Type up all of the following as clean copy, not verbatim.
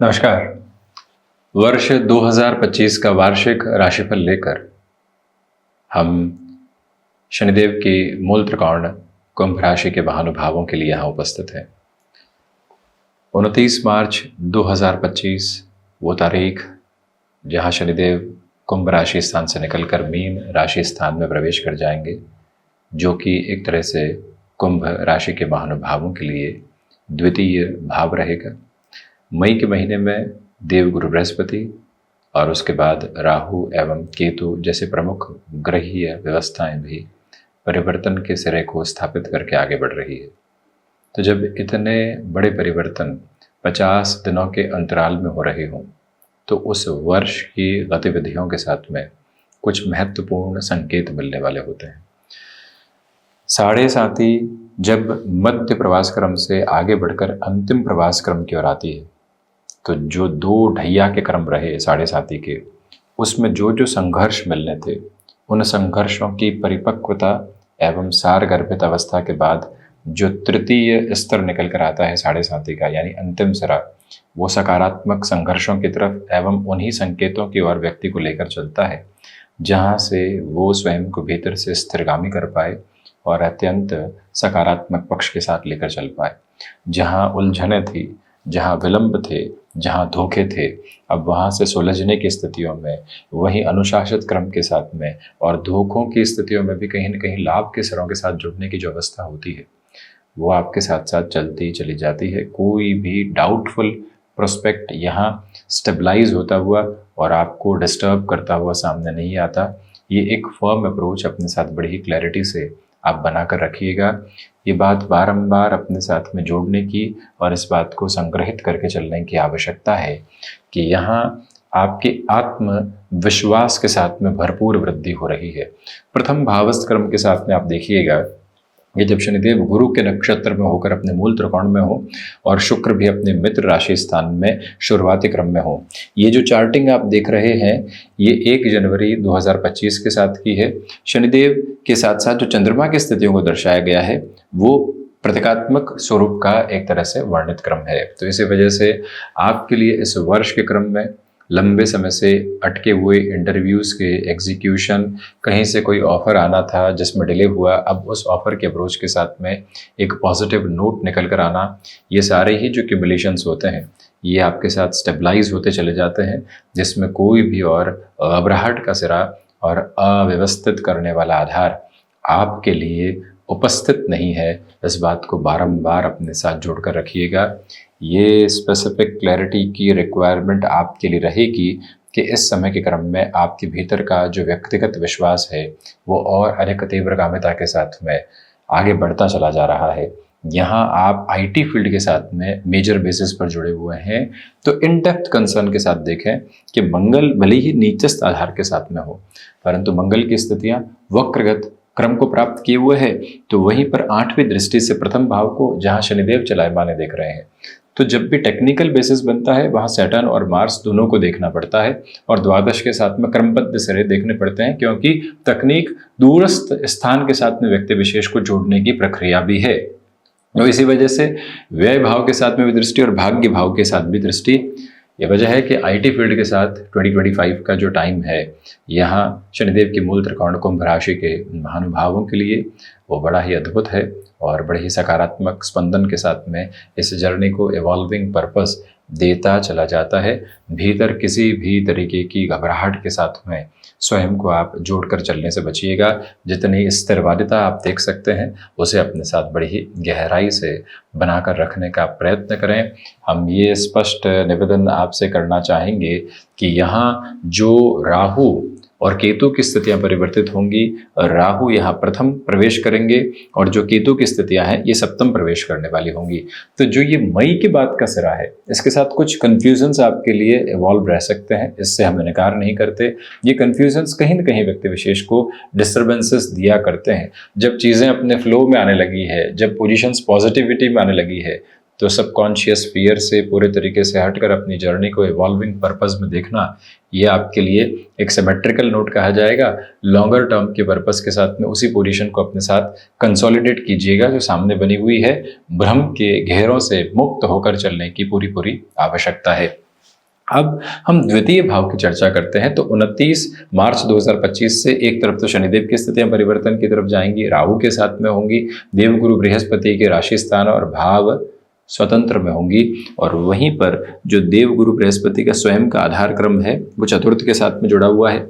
नमस्कार। वर्ष 2025 का वार्षिक राशिफल लेकर हम शनिदेव की मूल त्रिकोण कुंभ राशि के महानुभावों के लिए यहाँ उपस्थित हैं। 29 मार्च 2025 वो तारीख जहाँ शनिदेव कुंभ राशि स्थान से निकलकर मीन राशि स्थान में प्रवेश कर जाएंगे, जो कि एक तरह से कुंभ राशि के महानुभावों के लिए द्वितीय भाव रहेगा। मई के महीने में देवगुरु बृहस्पति और उसके बाद राहु एवं केतु जैसे प्रमुख ग्रहीय व्यवस्थाएं भी परिवर्तन के सिरे को स्थापित करके आगे बढ़ रही है। तो जब इतने बड़े परिवर्तन 50 दिनों के अंतराल में हो रहे हों, तो उस वर्ष की गतिविधियों के साथ में कुछ महत्वपूर्ण संकेत मिलने वाले होते हैं। साढ़े साथी जब मध्य प्रवास क्रम से आगे बढ़कर अंतिम प्रवास क्रम की ओर आती है, तो जो दो ढैया के क्रम रहे साढ़े साथी के, उसमें जो जो संघर्ष मिलने थे, उन संघर्षों की परिपक्वता एवं सारगर्भित अवस्था के बाद जो तृतीय स्तर निकल कर आता है साढ़े साथी का, यानी अंतिम सिरा, वो सकारात्मक संघर्षों की तरफ एवं उन्हीं संकेतों की ओर व्यक्ति को लेकर चलता है, जहाँ से वो स्वयं को भीतर से स्थिरगामी कर पाए और अत्यंत सकारात्मक पक्ष के साथ लेकर चल पाए। जहाँ उलझने थी, जहाँ विलंब थे, जहाँ धोखे थे, अब वहाँ से सुलझने की स्थितियों में, वहीं अनुशासित क्रम के साथ में और धोखों की स्थितियों में भी कहीं न कहीं लाभ के सिरों के साथ जुड़ने की जो अवस्था होती है, वो आपके साथ साथ चलती चली जाती है। कोई भी डाउटफुल प्रोस्पेक्ट यहाँ स्टेबलाइज होता हुआ और आपको डिस्टर्ब करता हुआ सामने नहीं आता। ये एक फर्म अप्रोच अपने साथ बड़ी ही क्लैरिटी से आप बनाकर रखिएगा। ये बात बारंबार अपने साथ में जोड़ने की और इस बात को संग्रहित करके चलने की आवश्यकता है कि यहाँ आपके आत्मविश्वास के साथ में भरपूर वृद्धि हो रही है। प्रथम भावस्थ क्रम के साथ में आप देखिएगा, ये जब शनिदेव गुरु के नक्षत्र में होकर अपने मूल त्रिकोण में हो और शुक्र भी अपने मित्र राशि स्थान में शुरुआती क्रम में हो, ये जो चार्टिंग आप देख रहे हैं, ये 1 जनवरी 2025 के साथ की है। शनिदेव के साथ साथ जो चंद्रमा की स्थितियों को दर्शाया गया है, वो प्रतीकात्मक स्वरूप का एक तरह से वर्णित क्रम है। तो इसी वजह से आपके लिए इस वर्ष के क्रम में लंबे समय से अटके हुए इंटरव्यूज़ के एग्जीक्यूशन, कहीं से कोई ऑफ़र आना था जिसमें डिले हुआ, अब उस ऑफ़र के अप्रोच के साथ में एक पॉजिटिव नोट निकल कर आना, ये सारे ही जो क्यूमुलेशंस होते हैं, ये आपके साथ स्टेबलाइज होते चले जाते हैं, जिसमें कोई भी और घबराहट का सिरा और अव्यवस्थित करने वाला आधार आपके लिए उपस्थित नहीं है। इस बात को बारंबार अपने साथ जोड़कर रखिएगा। ये स्पेसिफिक क्लैरिटी की रिक्वायरमेंट आपके लिए रहेगी कि इस समय के क्रम में आपके भीतर का जो व्यक्तिगत विश्वास है, वो और अधिक तीव्रगामिता के साथ में आगे बढ़ता चला जा रहा है। यहाँ आप आईटी फील्ड के साथ में मेजर बेसिस पर जुड़े हुए हैं, तो इन डेप्थ कंसर्न के साथ देखें कि मंगल भले ही नीचस्थ आधार के साथ में हो, परंतु मंगल की स्थितियाँ वक्रगत क्रम को प्राप्त किए हुए है, तो वहीं पर 8वीं दृष्टि से प्रथम भाव को जहाँ शनिदेव चलायमाने देख रहे हैं। तो जब भी टेक्निकल बेसिस बनता है, वहाँ सैटर्न और मार्स दोनों को देखना पड़ता है और द्वादश के साथ में क्रमबद्ध सिरे देखने पड़ते हैं, क्योंकि तकनीक दूरस्थ स्थान के साथ में व्यक्ति विशेष को जोड़ने की प्रक्रिया भी है। तो इसी वजह से व्यय भाव के साथ में भी दृष्टि और भाग्य भाव के साथ भी दृष्टि। यह वजह है कि आईटी फील्ड के साथ 2025 का जो टाइम है, यहाँ शनिदेव की मूल त्रिकोण कुंभ राशि के महानुभावों के लिए वो बड़ा ही अद्भुत है और बड़े ही सकारात्मक स्पंदन के साथ में इस जर्नी को इवॉल्विंग पर्पस देता चला जाता है। भीतर किसी भी तरीके की घबराहट के साथ में स्वयं को आप जोड़कर चलने से बचिएगा। जितनी स्थिरवादिता आप देख सकते हैं, उसे अपने साथ बड़ी ही गहराई से बनाकर रखने का प्रयत्न करें। हम ये स्पष्ट निवेदन आपसे करना चाहेंगे कि यहाँ जो राहु और केतु की स्थितियां परिवर्तित होंगी, राहु यहाँ प्रथम प्रवेश करेंगे और जो केतु की स्थितियां हैं, ये सप्तम प्रवेश करने वाली होंगी। तो जो ये मई के बाद का सिरा है, इसके साथ कुछ कन्फ्यूजन्स आपके लिए इवॉल्व रह सकते हैं, इससे हम इनकार नहीं करते। ये कन्फ्यूजन्स कहीं न कहीं व्यक्ति विशेष को डिस्टर्बेंसेस दिया करते हैं। जब चीज़ें अपने फ्लो में आने लगी है, जब पोजिशंस पॉजिटिविटी में आने लगी है, तो सबकॉन्शियस फियर से पूरे तरीके से हटकर अपनी जर्नी को इवॉल्विंग पर्पस में देखना, ये आपके लिए एक सिमेट्रिकल नोट कहा जाएगा। लॉन्गर टर्म के पर्पस के साथ में उसी पोजीशन को अपने साथ कंसोलिडेट कीजिएगा जो सामने बनी हुई है। भ्रम के घेरों से मुक्त होकर चलने की पूरी आवश्यकता है। अब हम द्वितीय भाव की चर्चा करते हैं। तो 29 मार्च 2025 से एक तरफ तो शनिदेव की स्थितियां परिवर्तन की तरफ जाएंगी, राहु के साथ में होंगी, देवगुरु बृहस्पति के राशि स्थान और भाव स्वतंत्र में होंगी, और वहीं पर जो देवगुरु बृहस्पति का स्वयं का आधार क्रम है वो चतुर्थ के साथ में जुड़ा हुआ है।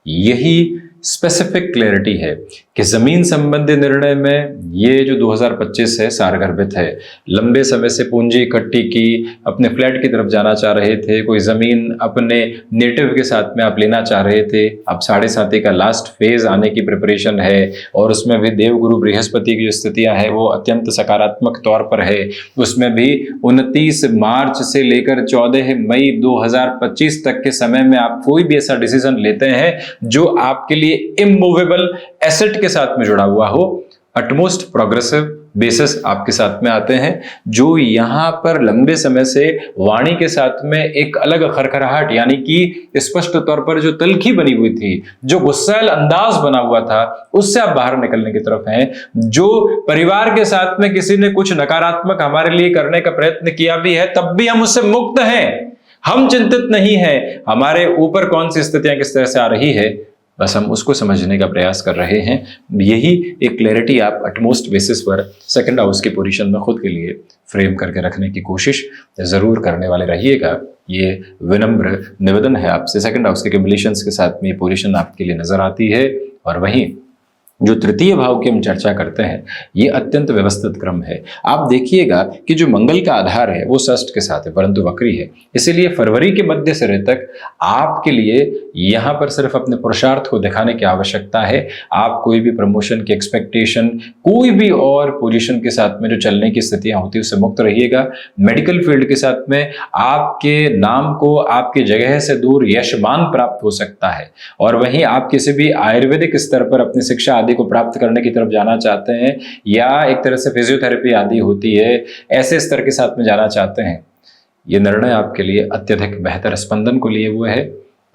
यही स्पेसिफिक क्लैरिटी है कि जमीन संबंधी निर्णय में ये जो 2025 है सारगर्भित है। लंबे समय से पूंजी इकट्ठी की, अपने फ्लैट की तरफ जाना चाह रहे थे, कोई जमीन अपने नेटिव के साथ में आप लेना चाह रहे थे, अब 7.5 का लास्ट फेज आने की प्रिपरेशन है, और उसमें भी देवगुरु बृहस्पति की जो स्थितियां है वो अत्यंत सकारात्मक तौर पर है। उसमें भी 29 मार्च से लेकर 14 मई 2025 तक के समय में आप कोई भी ऐसा डिसीजन लेते हैं जो आपके लिए इमूवेबल एसेट के साथ में जुड़ा हुआ हो, अटमोस्ट प्रोग्रेसिव बेसिस आपके साथ में आते हैं, जो यहां पर लंबे समय से वाणी के साथ में एक अलग खरखराहट, यानी कि स्पष्ट तौर पर जो तलखी बनी हुई थी, जो गुस्सैल अंदाज बना हुआ था, उससे आप बाहर निकलने की तरफ हैं। जो परिवार के साथ में किसी ने कुछ नकारात्मक हमारे लिए करने का प्रयत्न किया भी है, तब भी हम उससे मुक्त हैं, हम चिंतित नहीं हैं। हमारे ऊपर कौन सी स्थितियां किस तरह से आ रही है, बस हम उसको समझने का प्रयास कर रहे हैं। यही एक क्लैरिटी आप अटमोस्ट बेसिस पर सेकंड हाउस की पोजीशन में खुद के लिए फ्रेम करके रखने की कोशिश जरूर करने वाले रहिएगा। ये विनम्र निवेदन है आपसे। सेकंड हाउस के कैलकुलेशंस के साथ में ये पोजीशन आपके लिए नजर आती है। और वहीं जो तृतीय भाव की हम चर्चा करते हैं, ये अत्यंत व्यवस्थित क्रम है। आप देखिएगा कि जो मंगल का आधार है वो षष्ठ के साथ है, परंतु वक्री है। इसीलिए फरवरी के मध्य सिरे तक आपके लिए यहाँ पर सिर्फ अपने पुरुषार्थ को दिखाने की आवश्यकता है। आप कोई भी प्रमोशन की एक्सपेक्टेशन, कोई भी और पोजीशन के साथ में जो चलने की स्थितियां होती है उससे मुक्त रहिएगा। मेडिकल फील्ड के साथ में आपके नाम को आपकी जगह से दूर यशमान प्राप्त हो सकता है। और वहीं आप किसी भी आयुर्वेदिक स्तर पर अपनी शिक्षा को प्राप्त करने की तरफ जाना चाहते हैं, या एक तरह से फिजियोथेरेपी आदि होती है, ऐसे स्तर के साथ में जाना चाहते हैं, ये निर्णय आपके लिए अत्यधिक बेहतर स्पंदन को लिए हुए है।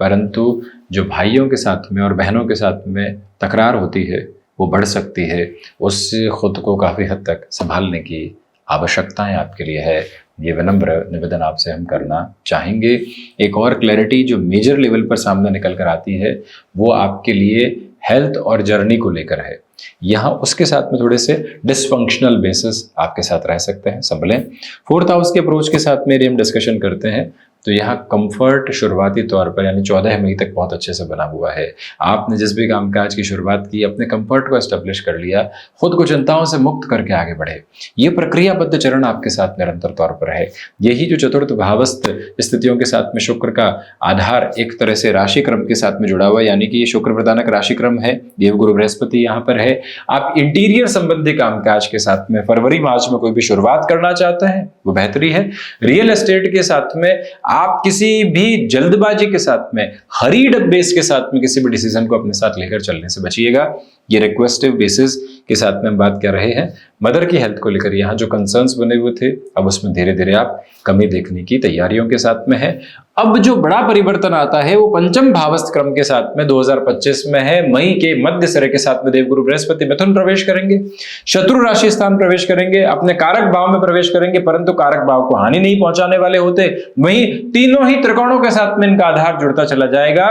परंतु जो भाइयों के साथ में और बहनों के साथ में तकरार होती है वो बढ़ सकती है, उससे खुद को काफी हद तक संभालने की आवश्यकताएं आपके लिए है। ये विनम्र निवेदन आपसे हम करना चाहेंगे। एक और क्लैरिटी जो मेजर लेवल पर सामने निकल कर आती है वो आपके लिए हेल्थ और जर्नी को लेकर है। यहाँ उसके साथ में थोड़े से डिसफंक्शनल बेसिस आपके साथ रह सकते हैं, संभलें। फोर्थ हाउस के अप्रोच के साथ मेरी हम डिस्कशन करते हैं तो यहाँ कंफर्ट शुरुआती तौर पर यानी 14 मई तक बहुत अच्छे से बना हुआ है। आपने जिस भी कामकाज की शुरुआत की, अपने कंफर्ट को एस्टेब्लिश कर लिया, खुद को चिंताओं से मुक्त करके आगे बढ़े। ये प्रक्रियाबद्ध चरण आपके साथ निरंतर तौर पर है। यही जो चतुर्थ भावस्थ स्थितियों के साथ में शुक्र का आधार एक तरह से राशि क्रम के साथ में जुड़ा हुआ है, यानी कि ये शुक्र प्रदानक राशि क्रम है, देवगुरु बृहस्पति यहाँ पर है। आप इंटीरियर संबंधी कामकाज के साथ में फरवरी मार्च में कोई भी शुरुआत करना चाहते हैं वो बेहतरी है। रियल एस्टेट के साथ में आप किसी भी जल्दबाजी के साथ में, हरीड बेस के साथ में किसी भी डिसीजन को अपने साथ लेकर चलने से बचिएगा। ये रिक्वेस्टिव बेसिस के साथ में हम बात कर रहे हैं। मदर की हेल्थ को लेकर यहाँ जो कंसर्न्स बने हुए थे, अब उसमें धीरे धीरे आप कमी देखने की तैयारियों के साथ में है। अब जो बड़ा परिवर्तन आता है वो पंचम भावस्थ क्रम के साथ में 2025 में है। मई के मध्य सिरे के साथ में देवगुरु बृहस्पति मिथुन प्रवेश करेंगे, शत्रु राशि स्थान प्रवेश करेंगे, अपने कारक भाव में प्रवेश करेंगे, परंतु कारक भाव को हानि नहीं पहुंचाने वाले होते। वहीं तीनों ही त्रिकोणों के साथ में इनका आधार जुड़ता चला जाएगा।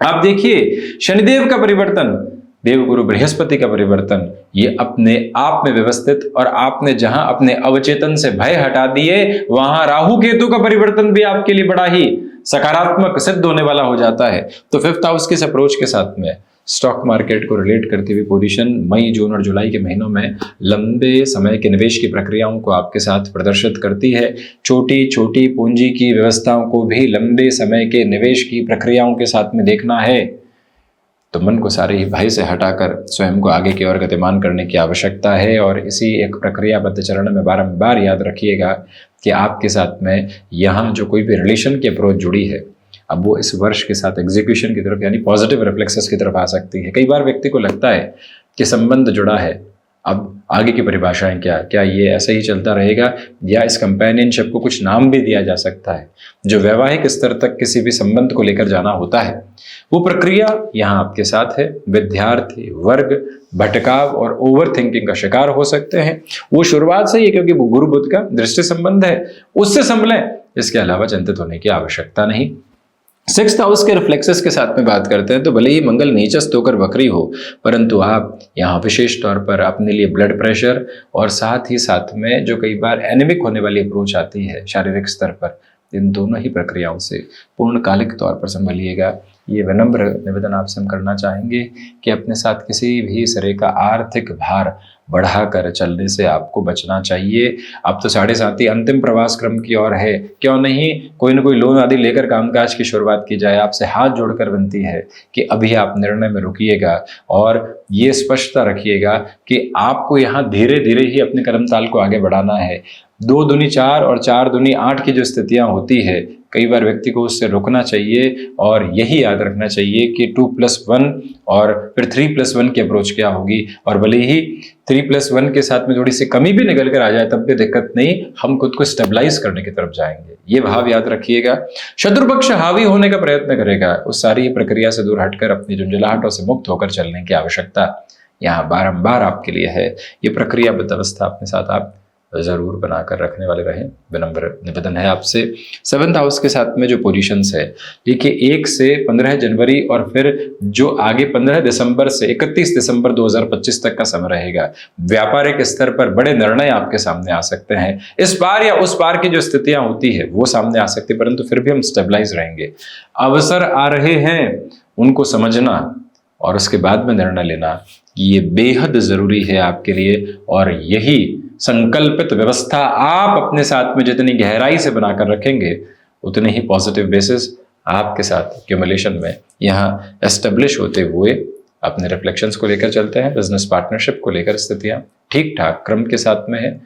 आप देखिए शनिदेव का परिवर्तन, देवगुरु बृहस्पति का परिवर्तन, ये अपने आप में व्यवस्थित, और आपने जहां अपने अवचेतन से भय हटा दिए वहां राहु केतु का परिवर्तन भी आपके लिए बड़ा ही सकारात्मक सिद्ध होने वाला हो जाता है। तो फिफ्थ हाउस के इस अप्रोच के साथ में स्टॉक मार्केट को रिलेट करती हुई पोजीशन मई, जून और जुलाई के महीनों में लंबे समय के निवेश की प्रक्रियाओं को आपके साथ प्रदर्शित करती है। छोटी छोटी पूंजी की व्यवस्थाओं को भी लंबे समय के निवेश की प्रक्रियाओं के साथ में देखना है। तो मन को सारे ही भय से हटाकर स्वयं को आगे की ओर गतिमान करने की आवश्यकता है। और इसी एक प्रक्रियाबद्ध चरण में बारंबार याद रखिएगा कि आपके साथ में यहाँ जो कोई भी रिलेशन की अप्रोच जुड़ी है, अब वो इस वर्ष के साथ एग्जीक्यूशन की तरफ यानी पॉजिटिव रिफ्लेक्सेस की तरफ आ सकती है। कई बार व्यक्ति को लगता है कि संबंध जुड़ा है, अब आगे की परिभाषाएं क्या ये ऐसा ही चलता रहेगा, या इस कंपेनियनशिप को कुछ नाम भी दिया जा सकता है। जो वैवाहिक स्तर तक किसी भी संबंध को लेकर जाना होता है वो प्रक्रिया यहाँ आपके साथ है। विद्यार्थी वर्ग भटकाव और ओवर थिंकिंग का शिकार हो सकते हैं। वो शुरुआत से ही, क्योंकि गुरु बुध का दृष्टि संबंध है, उससे संभलें। इसके अलावा चिंतित होने की आवश्यकता नहीं। 6th हाउस के रिफ्लेक्सेस के साथ में बात करते हैं तो भले ही मंगल नीचस्थ होकर वक्री हो, परंतु आप यहाँ विशेष तौर पर अपने लिए ब्लड प्रेशर और साथ में जो कई बार एनीमिक होने वाली अप्रोच आती है शारीरिक स्तर पर, इन दोनों ही प्रक्रियाओं से पूर्णकालिक तौर पर संभलिएगा। ये विनम्र निवेदन आपसे हम करना चाहेंगे कि अपने साथ किसी भी तरह का आर्थिक भार बढ़ाकर चलने से आपको बचना चाहिए। अब तो 7.5 अंतिम प्रवास क्रम की ओर है, क्यों नहीं कोई न कोई लोन आदि लेकर कामकाज की शुरुआत की जाए। आपसे हाथ जोड़कर विनती है कि अभी आप निर्णय में रुकिएगा और ये स्पष्टता रखिएगा कि आपको यहाँ धीरे धीरे ही अपने कर्मताल को आगे बढ़ाना है। 2 दूनी 4 और 4 दूनी 8 की जो स्थितियां होती है, कई बार व्यक्ति को उससे रुकना चाहिए और यही याद रखना चाहिए कि 2+1 और फिर 3+1 की अप्रोच क्या होगी। और भले ही 3+1 के साथ में थोड़ी सी कमी भी निकल कर आ जाए तब भी दिक्कत नहीं, हम खुद को स्टेबलाइज करने की तरफ जाएंगे, ये भाव याद रखिएगा। शत्रु पक्ष हावी होने का प्रयत्न करेगा, उस सारी प्रक्रिया से दूर हटकर अपनी झुंझलाहटों से मुक्त होकर चलने की आवश्यकता यहाँ बारंबार आपके लिए है। ये प्रक्रियाबद्ध अवस्था अपने साथ आप जरूर बनाकर रखने वाले रहें, विनम्र निवेदन है आपसे। 7th हाउस के साथ में जो पोजीशंस है, देखिए 1 से 15 जनवरी और फिर जो आगे 15 दिसंबर से 31 दिसंबर 2025 तक का समय रहेगा, व्यापारिक स्तर पर बड़े निर्णय आपके सामने आ सकते हैं। इस पार या उस पार की जो स्थितियां होती है वो सामने आ सकती है, परंतु फिर भी हम स्टेबलाइज रहेंगे। अवसर आ रहे हैं, उनको समझना और उसके बाद में निर्णय लेना, ये बेहद जरूरी है आपके लिए। और यही संकल्पित व्यवस्था आप अपने साथ में जितनी गहराई से बनाकर रखेंगे, उतने ही पॉजिटिव बेसिस आपके साथ एक्यूमुलेशन में यहाँ एस्टेब्लिश होते हुए अपने रिफ्लेक्शंस को लेकर चलते हैं। बिजनेस पार्टनरशिप को लेकर स्थितियां ठीक ठाक क्रम के साथ में है,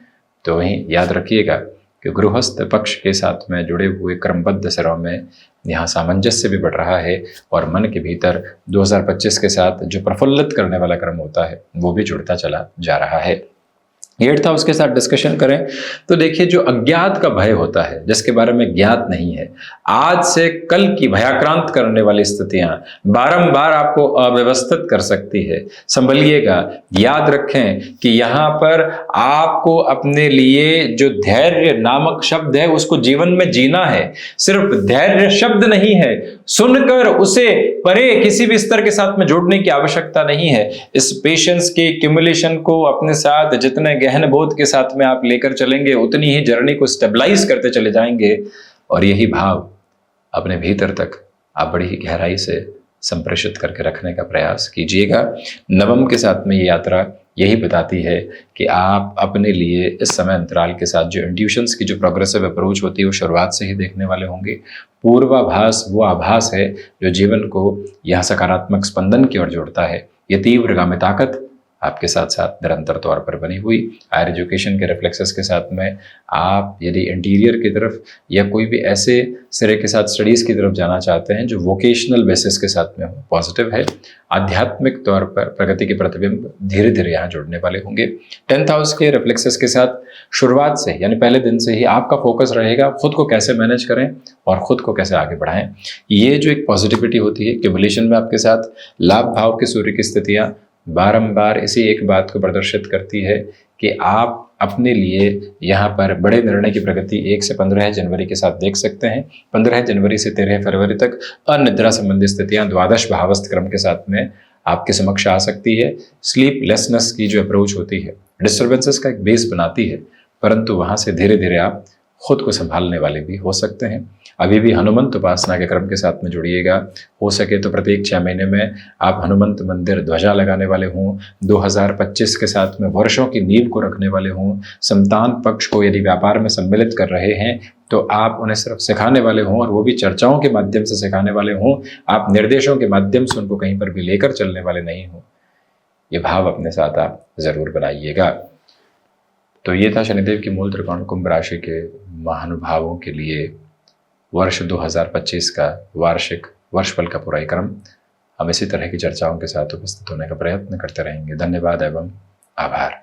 तो वहीं याद रखिएगा कि गृहस्थ पक्ष के साथ में जुड़े हुए क्रमबद्ध सिरों में यहाँ सामंजस्य भी बढ़ रहा है और मन के भीतर 2025 के साथ जो प्रफुल्लित करने वाला क्रम होता है वो भी जुड़ता चला जा रहा है। 8th हाउस के साथ डिस्कशन करें तो देखिए, जो अज्ञात का भय होता है, जिसके बारे में ज्ञात नहीं है, आज से कल की भयाक्रांत करने वाली स्थितियां बारंबार आपको अव्यवस्थित कर सकती है। संभलिएगा, याद रखें कि यहाँ पर आपको अपने लिए जो धैर्य नामक शब्द है उसको जीवन में जीना है। सिर्फ धैर्य शब्द नहीं है, सुनकर उसे परे किसी भी स्तर के साथ में जोड़ने की आवश्यकता नहीं है। इस पेशेंस के एक्यूमुलेशन को अपने साथ जितने गहन बोध के साथ में आप लेकर चलेंगे, उतनी ही जर्नी को स्टेबलाइज करते चले जाएंगे और यही भाव अपने भीतर तक आप बड़ी ही गहराई से संप्रेषित करके रखने का प्रयास कीजिएगा। नवम के साथ में ये यात्रा यही बताती है कि आप अपने लिए इस समय अंतराल के साथ जो इंट्यूशंस की जो प्रोग्रेसिव अप्रोच होती है वो शुरुआत से ही देखने वाले होंगे। पूर्वाभास वो आभास है जो जीवन को यह सकारात्मक स्पंदन की ओर जोड़ता है। ये तीव्रगामी ताकत आपके साथ साथ निरंतर तौर पर बनी हुई। हायर एजुकेशन के रिफ्लेक्सेस के साथ में आप यदि इंटीरियर की तरफ या कोई भी ऐसे सिरे के साथ स्टडीज़ की तरफ जाना चाहते हैं जो वोकेशनल बेसिस के साथ में हो, पॉजिटिव है। आध्यात्मिक तौर पर प्रगति के प्रतिबिंब धीरे धीरे यहाँ जुड़ने वाले होंगे। 10th हाउस के रिफ्लेक्सेस के साथ शुरुआत से यानी पहले दिन से ही आपका फोकस रहेगा खुद को कैसे मैनेज करें और खुद को कैसे आगे बढ़ाएं। ये जो एक पॉजिटिविटी होती है एक्यूमुलेशन में आपके साथ लाभ भाव के सूर्य की स्थितियाँ बारंबार इसी एक बात को प्रदर्शित करती है कि आप अपने लिए यहाँ पर बड़े निर्णय की प्रगति 1 से 15 जनवरी के साथ देख सकते हैं। 15 जनवरी से 13 फरवरी तक अनिद्रा संबंधी स्थितियाँ द्वादश भावस्थ क्रम के साथ में आपके समक्ष आ सकती है। स्लीपलेसनेस की जो अप्रोच होती है डिस्टर्बेंसेस का एक बेस बनाती है, परंतु वहाँ से धीरे धीरे आप खुद को संभालने वाले भी हो सकते हैं। अभी भी हनुमंत उपासना के क्रम के साथ में जुड़िएगा। हो सके तो प्रत्येक 6 महीने में आप हनुमंत मंदिर ध्वजा लगाने वाले हों। 2025 के साथ में वर्षों की नींव को रखने वाले हों। संतान पक्ष को यदि व्यापार में सम्मिलित कर रहे हैं तो आप उन्हें सिर्फ सिखाने वाले हों और वो भी चर्चाओं के माध्यम से सिखाने वाले हों। आप निर्देशों के माध्यम से उनको कहीं पर भी लेकर चलने वाले नहीं हों। ये भाव अपने साथ आप जरूर बनाइएगा। तो ये था शनिदेव की मूल त्रिकोण कुंभ राशि के महानुभावों के लिए वर्ष 2025 का वार्षिक वर्षफल का पूरा क्रम। हम इसी तरह की चर्चाओं के साथ उपस्थित होने का प्रयत्न करते रहेंगे। धन्यवाद एवं आभार।